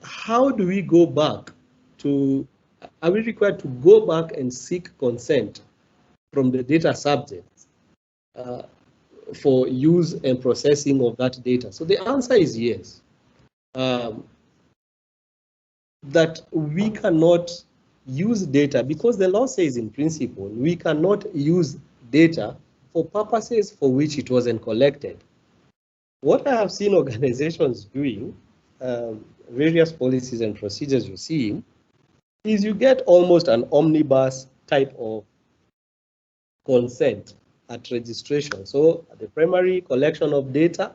how do we go back to, are we required to go back and seek consent from the data subjects for use and processing of that data? So the answer is yes. That we cannot use data, because the law says in principle, we cannot use data for purposes for which it wasn't collected. What I have seen organizations doing, various policies and procedures you see, is you get almost an omnibus type of consent at registration. So at the primary collection of data,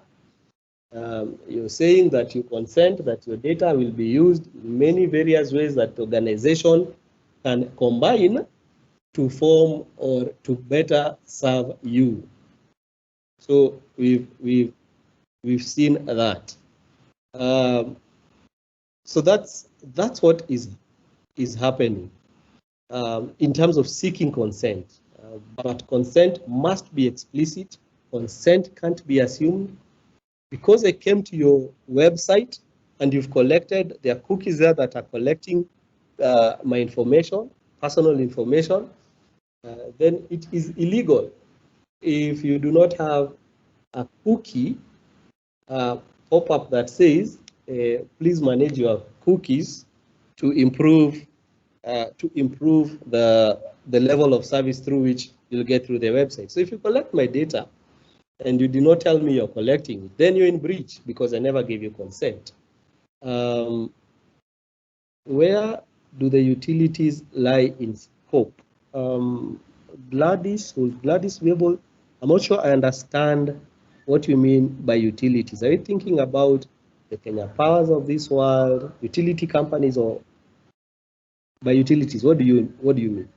you're saying that you consent that your data will be used in many various ways that the organization can combine to form or to better serve you. So we've seen that. So that's what is happening in terms of seeking consent. But consent must be explicit. Consent can't be assumed. Because they came to your website and you've collected, there are cookies there that are collecting my information, personal information, then it is illegal if you do not have a cookie pop-up that says, please manage your cookies to improve the level of service through which you'll get through the website. So if you collect my data and you did not tell me you're collecting it, then you're in breach because I never gave you consent. Where do the utilities lie in scope? Gladys, will Gladys be able, I'm not sure I understand what you mean by utilities. Are you thinking about the Kenya Powers of this world, utility companies, or by utilities, what do you mean?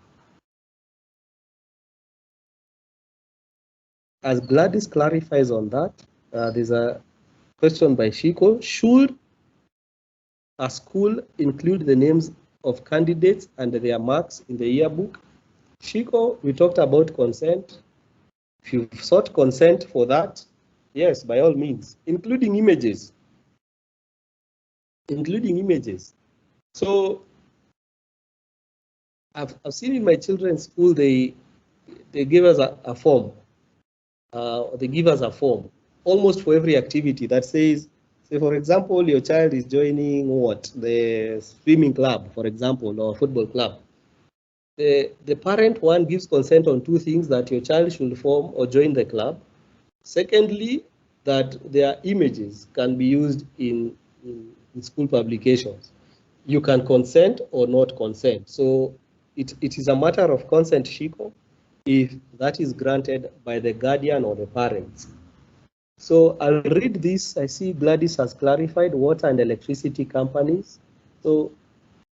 As Gladys clarifies on that, there's a question by Shiko. Should a school include the names of candidates and their marks in the yearbook? Shiko, we talked about consent. If you've sought consent for that, yes, by all means, including images. So I've seen in my children's school, they give us a form. They give us a form almost for every activity that says, say for example, your child is joining what? The swimming club, for example, or football club. The parent one gives consent on two things: that your child should form or join the club. Secondly, that their images can be used in school publications. You can consent or not consent. So it is a matter of consent, Shiko. if that is granted by the guardian or the parents. So I'll read this. I see Gladys has clarified water and electricity companies. So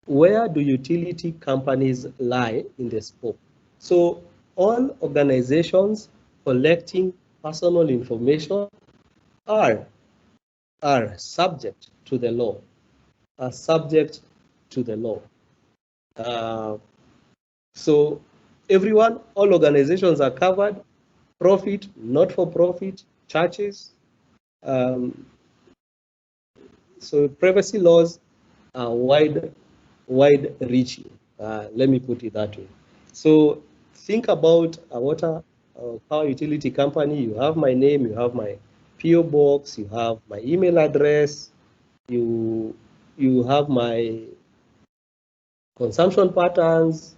where do utility companies lie in the scope? So all organizations collecting personal information are subject to the law, are subject to the law. So everyone, all organizations are covered, profit, not for profit, churches. So privacy laws are wide reaching. Let me put it that way. So think about a water power utility company. You have my name, you have my PO box, you have my email address, you have my consumption patterns,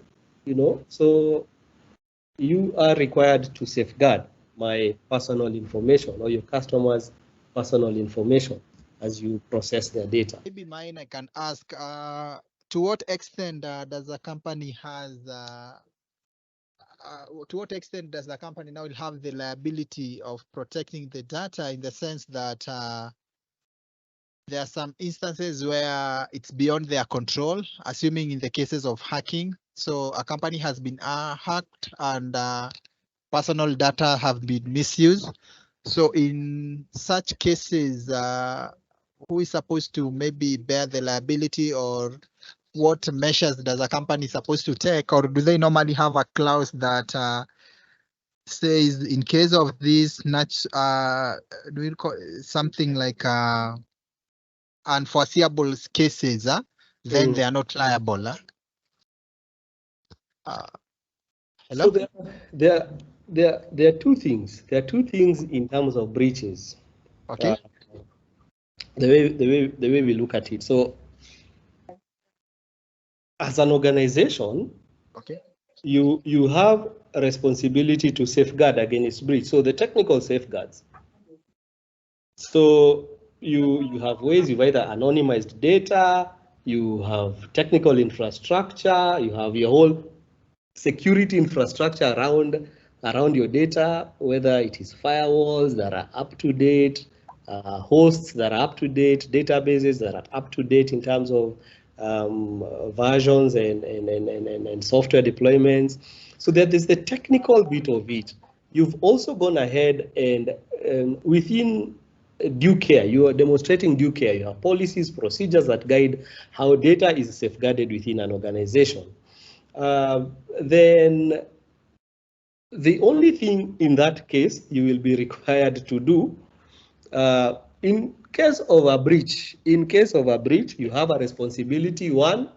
so you are required to safeguard my personal information or your customers' personal information as you process their data. Maybe mine, I can ask, to what extent does the company to what extent does the company now have the liability of protecting the data, in the sense that there are some instances where it's beyond their control, assuming in the cases of hacking. So a company has been hacked and personal data have been misused. So in such cases, who is supposed to maybe bear the liability, or what measures does a company supposed to take, or do they normally have a clause that says in case of this, do we call something like unforeseeable cases, then they are not liable? Hello? So there are two things. There are two things in terms of breaches. Okay. The way we look at it. So as an organization, Okay, you have a responsibility to safeguard against breach. So the technical safeguards. So you have ways, you've either anonymized data, you have technical infrastructure, you have your whole security infrastructure around your data, whether it is firewalls that are up to date, hosts that are up to date, databases that are up to date in terms of versions and software deployments. So that is the technical bit of it. You've also gone ahead and within due care, you are demonstrating due care. You have policies, procedures that guide how data is safeguarded within an organization. Then the only thing in that case you will be required to do, in case of a breach, you have a responsibility, one,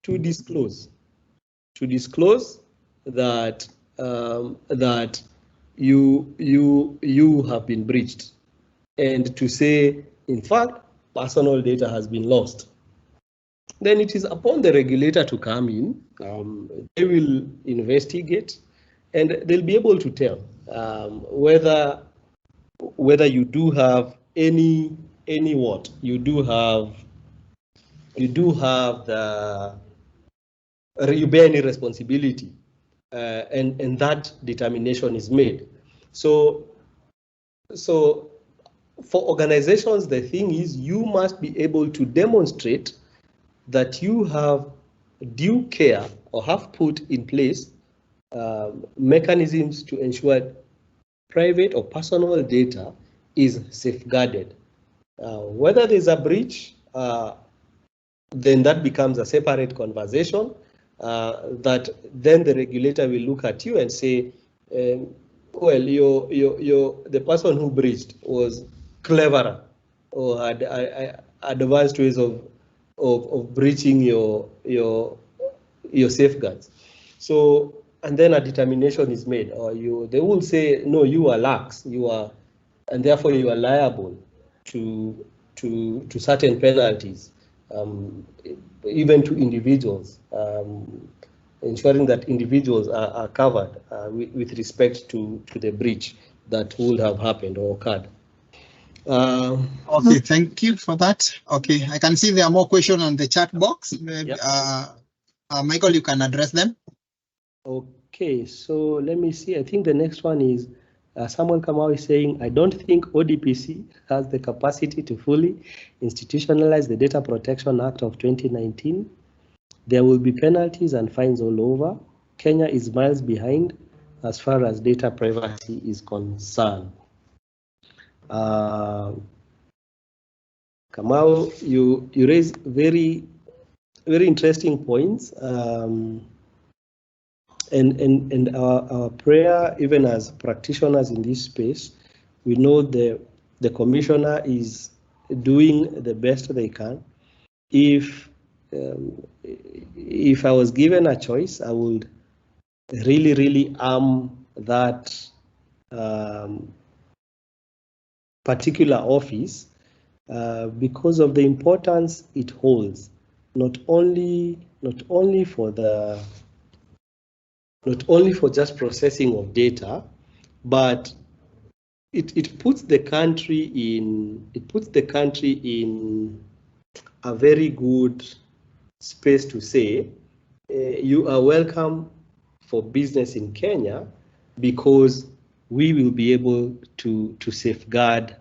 to disclose that that you have been breached, and to say, in fact, personal data has been lost. Then it is upon the regulator to come in. They will investigate, and they'll be able to tell whether you do have any what you do have you bear any responsibility, and that determination is made. So for organizations, the thing is, you must be able to demonstrate that you have due care or have put in place mechanisms to ensure private or personal data is safeguarded. Whether there's a breach, then that becomes a separate conversation, that then the regulator will look at you and say, well, the person who breached was cleverer or had advanced ways of breaching your safeguards. So, and then a determination is made, or they will say, no, you are lax, and therefore you are liable to certain penalties, even to individuals, ensuring that individuals are covered with respect to the breach that would have happened or occurred. Okay, thank you for that. Okay, I can see there are more questions on the chat box. Maybe, yep. Michael, you can address them. Okay, so let me see. I think the next one is Samuel Kamau is saying, I don't think ODPC has the capacity to fully institutionalize the Data Protection Act of 2019. There will be penalties and fines all over. Kenya is miles behind as far as data privacy is concerned. Kamau, you raise very interesting points. And our prayer, even as practitioners in this space, we know the commissioner is doing the best they can. If I was given a choice, I would really arm that particular office because of the importance it holds, not only for just processing of data, but it puts the country in a very good space to say you are welcome for business in Kenya, because we will be able to safeguard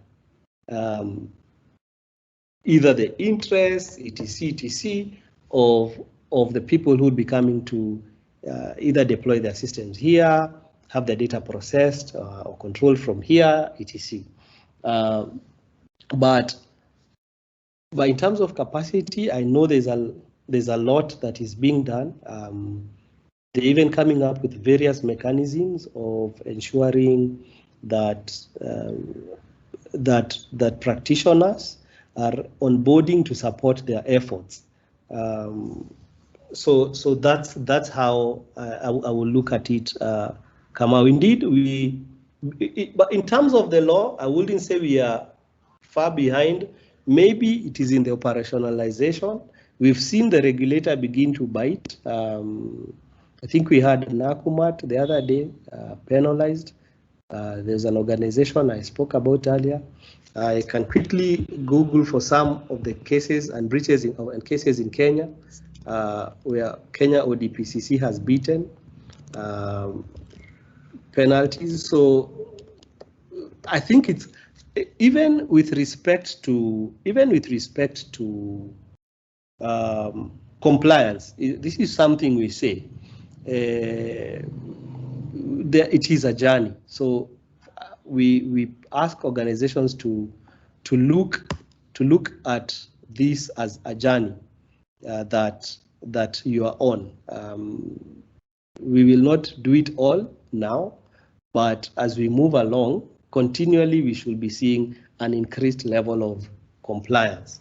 either the interests, etc., of the people who will be coming to either deploy their systems here, have the data processed or controlled from here, etc. But in terms of capacity, I know there's a lot that is being done. They're even coming up with various mechanisms of ensuring that that practitioners are onboarding to support their efforts. So that's how I will look at it. Kamau, indeed, but in terms of the law, I wouldn't say we are far behind. Maybe it is in the operationalization. We've seen the regulator begin to bite. I think we had Nakumat the other day penalized. There's an organization I spoke about earlier. I can quickly Google for some of the cases and breaches and cases in Kenya where Kenya ODPCC has beaten penalties. So I think it's even with respect to compliance. This is something we say. It is a journey. So we ask organizations to look at this as a journey that you are on. We will not do it all now, but as we move along, continually we should be seeing an increased level of compliance.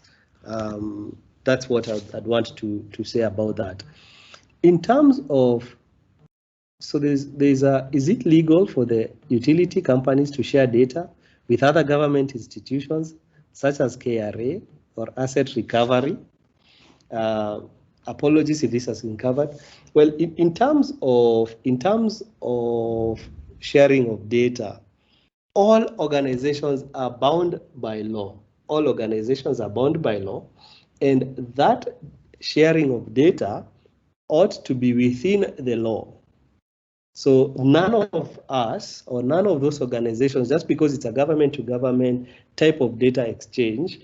That's what I'd want to say about that. In terms of, so is it legal for the utility companies to share data with other government institutions such as KRA or asset recovery? Apologies if this has been covered. Well, in terms of sharing of data, all organizations are bound by law. All organizations are bound by law, and that sharing of data ought to be within the law. So none of us or none of those organizations, just because it's a government-to-government type of data exchange,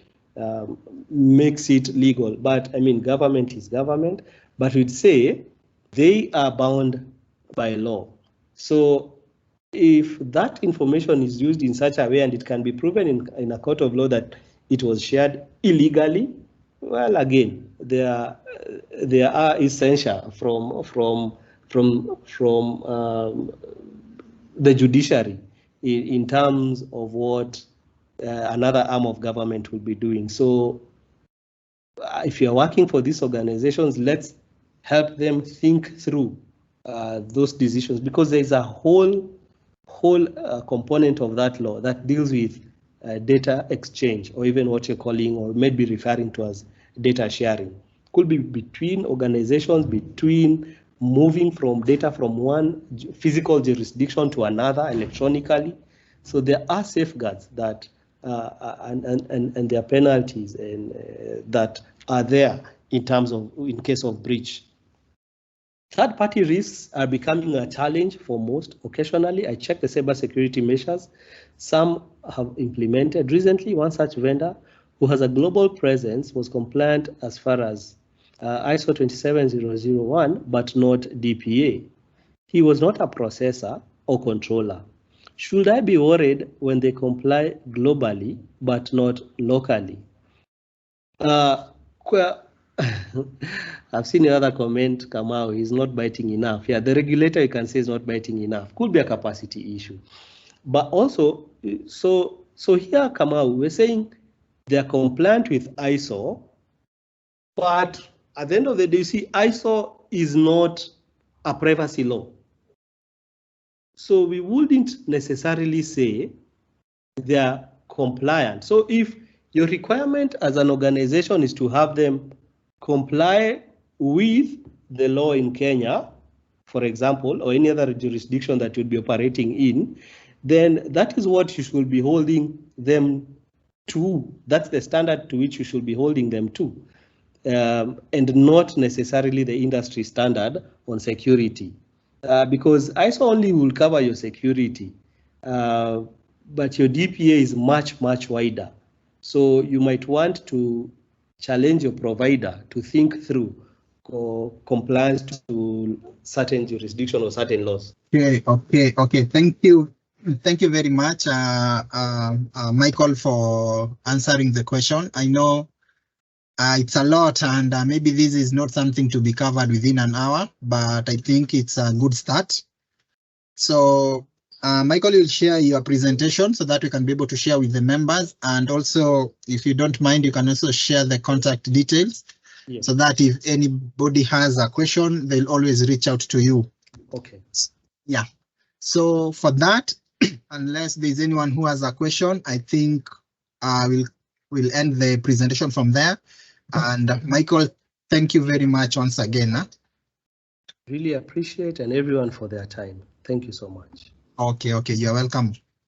makes it legal. But I mean, government is government, but we'd say they are bound by law. So if that information is used in such a way and it can be proven in a court of law that it was shared illegally, well, again, there are essential from the judiciary in terms of what another arm of government will be doing. So if you're working for these organizations, let's help them think through those decisions, because there's a whole component of that law that deals with data exchange, or even what you're calling or maybe referring to as data sharing. Could be between organizations, between moving from data from one physical jurisdiction to another electronically. So there are safeguards that and there are penalties and that are there in terms of in case of breach. Third-party risks are becoming a challenge for most. Occasionally, I check the cybersecurity measures some have implemented. Recently, one such vendor who has a global presence was compliant as far as ISO 27001, but not DPA. He was not a processor or controller. Should I be worried when they comply globally, but not locally? I've seen another comment, Kamau, he's not biting enough. Yeah, the regulator, you can say, is not biting enough. Could be a capacity issue. But also, so here, Kamau, we're saying they're compliant with ISO, but at the end of the day, you see, ISO is not a privacy law. So we wouldn't necessarily say they're compliant. So if your requirement as an organization is to have them comply with the law in Kenya, for example, or any other jurisdiction that you'd be operating in, then that is what you should be holding them to. That's the standard to which you should be holding them to, and not necessarily the industry standard on security. Because ISO only will cover your security, but your DPA is much, much wider. So you might want to challenge your provider to think through compliance to certain jurisdiction or certain laws. Okay. Thank you very much, Michael, for answering the question. I know it's a lot, and maybe this is not something to be covered within an hour, but I think it's a good start. So, Michael, you'll share your presentation so that we can be able to share with the members. And also, if you don't mind, you can also share the contact details, yes, so that if anybody has a question, they'll always reach out to you. Okay. Yeah. So for that, unless there's anyone who has a question, I think we'll end the presentation from there. And Michael, thank you very much once again. Really appreciate and everyone for their time. Thank you so much. Okay, you're welcome.